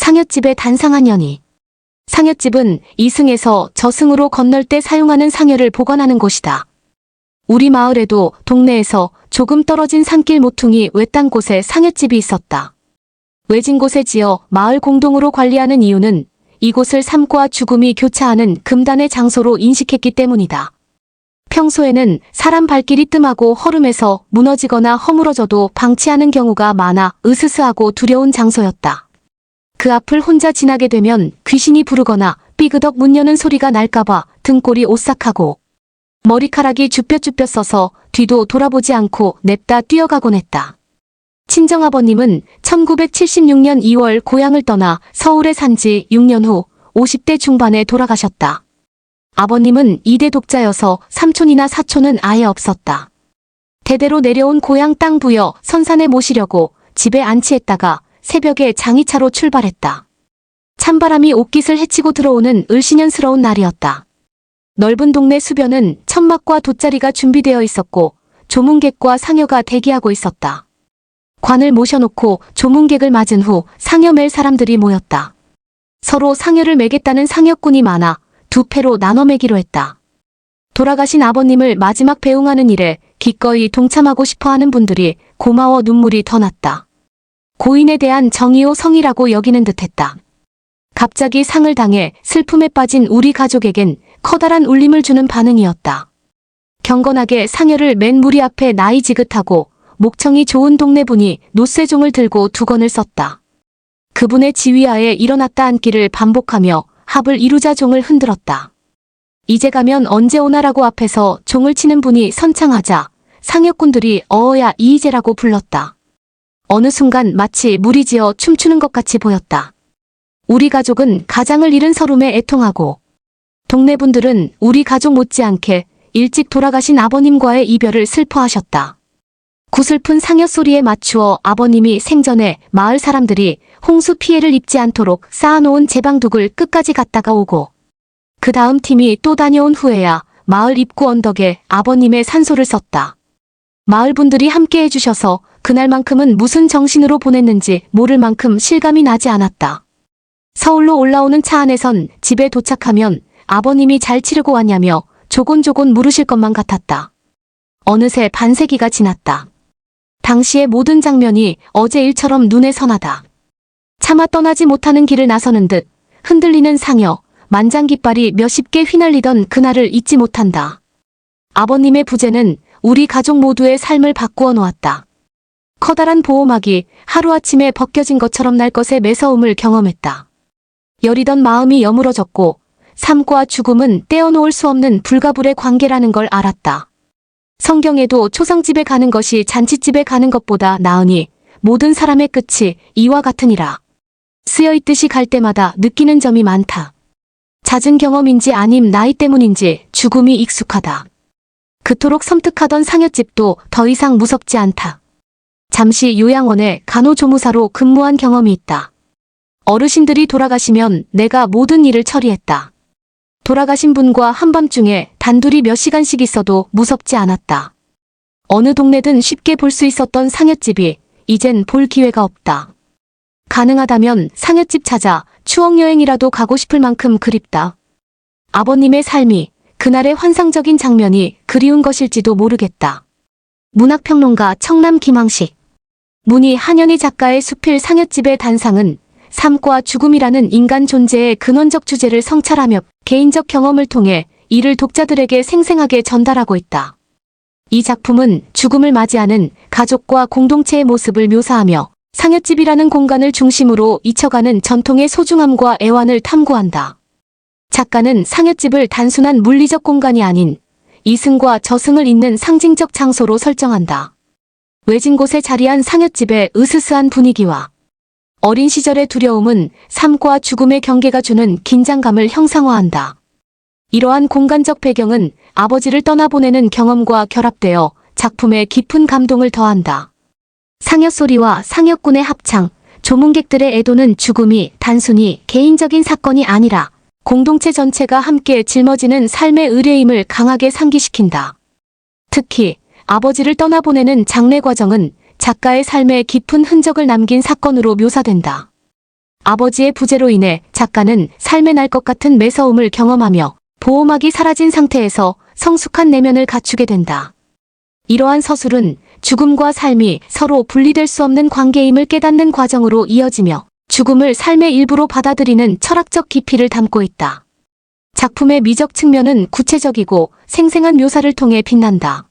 상여집의 단상한 연희. 상여집은 이승에서 저승으로 건널 때 사용하는 상여를 보관하는 곳이다. 우리 마을에도 동네에서 조금 떨어진 산길 모퉁이 외딴 곳에 상여집이 있었다. 외진 곳에 지어 마을 공동으로 관리하는 이유는 이곳을 삶과 죽음이 교차하는 금단의 장소로 인식했기 때문이다. 평소에는 사람 발길이 뜸하고 허름해서 무너지거나 허물어져도 방치하는 경우가 많아 으스스하고 두려운 장소였다. 그 앞을 혼자 지나게 되면 귀신이 부르거나 삐그덕 문 여는 소리가 날까봐 등골이 오싹하고 머리카락이 쭈뼛쭈뼛 서서 뒤도 돌아보지 않고 냅다 뛰어가곤 했다. 친정아버님은 1976년 2월 고향을 떠나 서울에 산 지 6년 후 50대 중반에 돌아가셨다. 아버님은 2대 독자여서 삼촌이나 사촌은 아예 없었다. 대대로 내려온 고향 땅 부여 선산에 모시려고 집에 안치했다가 새벽에 장의차로 출발했다. 찬바람이 옷깃을 헤치고 들어오는 을씨년스러운 날이었다. 넓은 동네 수변은 천막과 돗자리가 준비되어 있었고 조문객과 상여가 대기하고 있었다. 관을 모셔놓고 조문객을 맞은 후 상여 맬 사람들이 모였다. 서로 상여를 매겠다는 상여꾼이 많아 두 패로 나눠 매기로 했다. 돌아가신 아버님을 마지막 배웅하는 일에 기꺼이 동참하고 싶어하는 분들이 고마워 눈물이 더 났다. 고인에 대한 정의요 성이라고 여기는 듯했다. 갑자기 상을 당해 슬픔에 빠진 우리 가족에겐 커다란 울림을 주는 반응이었다. 경건하게 상여를 맨 무리 앞에 나이 지긋하고 목청이 좋은 동네분이 노쇠종을 들고 두건을 썼다. 그분의 지휘하에 일어났다 앉기를 반복하며 합을 이루자 종을 흔들었다. 이제 가면 언제 오나라고 앞에서 종을 치는 분이 선창하자 상여꾼들이 어어야 이이제라고 불렀다. 어느 순간 마치 무리지어 춤추는 것 같이 보였다. 우리 가족은 가장을 잃은 서름에 애통하고 동네 분들은 우리 가족 못지않게 일찍 돌아가신 아버님과의 이별을 슬퍼하셨다. 구슬픈 상여 소리에 맞추어 아버님이 생전에 마을 사람들이 홍수 피해를 입지 않도록 쌓아놓은 제방둑을 끝까지 갔다가 오고 그 다음 팀이 또 다녀온 후에야 마을 입구 언덕에 아버님의 산소를 썼다. 마을 분들이 함께 해주셔서 그날만큼은 무슨 정신으로 보냈는지 모를 만큼 실감이 나지 않았다. 서울로 올라오는 차 안에선 집에 도착하면 아버님이 잘 치르고 왔냐며 조곤조곤 물으실 것만 같았다. 어느새 반세기가 지났다. 당시의 모든 장면이 어제 일처럼 눈에 선하다. 차마 떠나지 못하는 길을 나서는 듯 흔들리는 상여, 만장깃발이 몇십 개 휘날리던 그날을 잊지 못한다. 아버님의 부재는 우리 가족 모두의 삶을 바꾸어 놓았다. 커다란 보호막이 하루아침에 벗겨진 것처럼 날 것의 매서움을 경험했다. 여리던 마음이 여물어졌고 삶과 죽음은 떼어놓을 수 없는 불가불의 관계라는 걸 알았다. 성경에도 초상집에 가는 것이 잔치집에 가는 것보다 나으니 모든 사람의 끝이 이와 같으니라. 쓰여있듯이 갈 때마다 느끼는 점이 많다. 잦은 경험인지 아님 나이 때문인지 죽음이 익숙하다. 그토록 섬뜩하던 상여집도 더 이상 무섭지 않다. 잠시 요양원에 간호조무사로 근무한 경험이 있다. 어르신들이 돌아가시면 내가 모든 일을 처리했다. 돌아가신 분과 한밤중에 단둘이 몇 시간씩 있어도 무섭지 않았다. 어느 동네든 쉽게 볼 수 있었던 상여집이 이젠 볼 기회가 없다. 가능하다면 상여집 찾아 추억여행이라도 가고 싶을 만큼 그립다. 아버님의 삶이, 그날의 환상적인 장면이 그리운 것일지도 모르겠다. 문학평론가 청남 김황식. 문희 한현희 작가의 수필 상여집의 단상은 삶과 죽음이라는 인간 존재의 근원적 주제를 성찰하며 개인적 경험을 통해 이를 독자들에게 생생하게 전달하고 있다. 이 작품은 죽음을 맞이하는 가족과 공동체의 모습을 묘사하며 상여집이라는 공간을 중심으로 잊혀가는 전통의 소중함과 애환을 탐구한다. 작가는 상여집을 단순한 물리적 공간이 아닌 이승과 저승을 잇는 상징적 장소로 설정한다. 외진 곳에 자리한 상여집의 으스스한 분위기와 어린 시절의 두려움은 삶과 죽음의 경계가 주는 긴장감을 형상화한다. 이러한 공간적 배경은 아버지를 떠나보내는 경험과 결합되어 작품에 깊은 감동을 더한다. 상여소리와 상여꾼의 합창, 조문객들의 애도는 죽음이 단순히 개인적인 사건이 아니라 공동체 전체가 함께 짊어지는 삶의 의뢰임을 강하게 상기시킨다. 특히 아버지를 떠나보내는 장례 과정은 작가의 삶에 깊은 흔적을 남긴 사건으로 묘사된다. 아버지의 부재로 인해 작가는 삶에 날 것 같은 매서움을 경험하며 보호막이 사라진 상태에서 성숙한 내면을 갖추게 된다. 이러한 서술은 죽음과 삶이 서로 분리될 수 없는 관계임을 깨닫는 과정으로 이어지며 죽음을 삶의 일부로 받아들이는 철학적 깊이를 담고 있다. 작품의 미적 측면은 구체적이고 생생한 묘사를 통해 빛난다.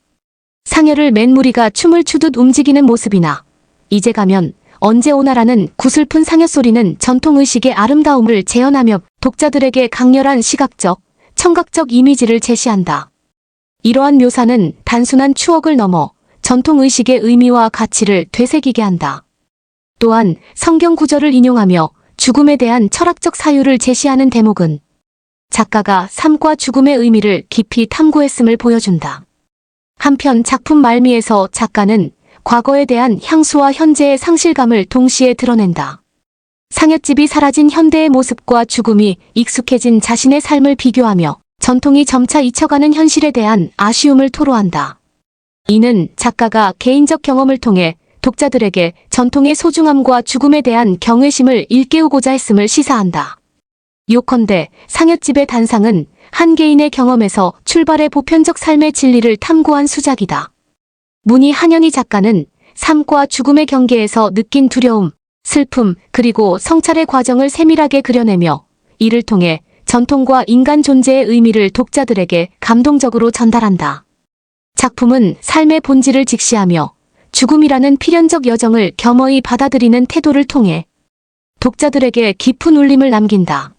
상여를 맨 무리가 춤을 추듯 움직이는 모습이나 이제 가면 언제 오나라는 구슬픈 상여 소리는 전통의식의 아름다움을 재현하며 독자들에게 강렬한 시각적, 청각적 이미지를 제시한다. 이러한 묘사는 단순한 추억을 넘어 전통의식의 의미와 가치를 되새기게 한다. 또한 성경 구절을 인용하며 죽음에 대한 철학적 사유를 제시하는 대목은 작가가 삶과 죽음의 의미를 깊이 탐구했음을 보여준다. 한편 작품 말미에서 작가는 과거에 대한 향수와 현재의 상실감을 동시에 드러낸다. 상여집이 사라진 현대의 모습과 죽음이 익숙해진 자신의 삶을 비교하며 전통이 점차 잊혀가는 현실에 대한 아쉬움을 토로한다. 이는 작가가 개인적 경험을 통해 독자들에게 전통의 소중함과 죽음에 대한 경외심을 일깨우고자 했음을 시사한다. 요컨대 상여집의 단상은 한 개인의 경험에서 출발해 보편적 삶의 진리를 탐구한 수작이다. 문희 한현희 작가는 삶과 죽음의 경계에서 느낀 두려움, 슬픔, 그리고 성찰의 과정을 세밀하게 그려내며 이를 통해 전통과 인간 존재의 의미를 독자들에게 감동적으로 전달한다. 작품은 삶의 본질을 직시하며 죽음이라는 필연적 여정을 겸허히 받아들이는 태도를 통해 독자들에게 깊은 울림을 남긴다.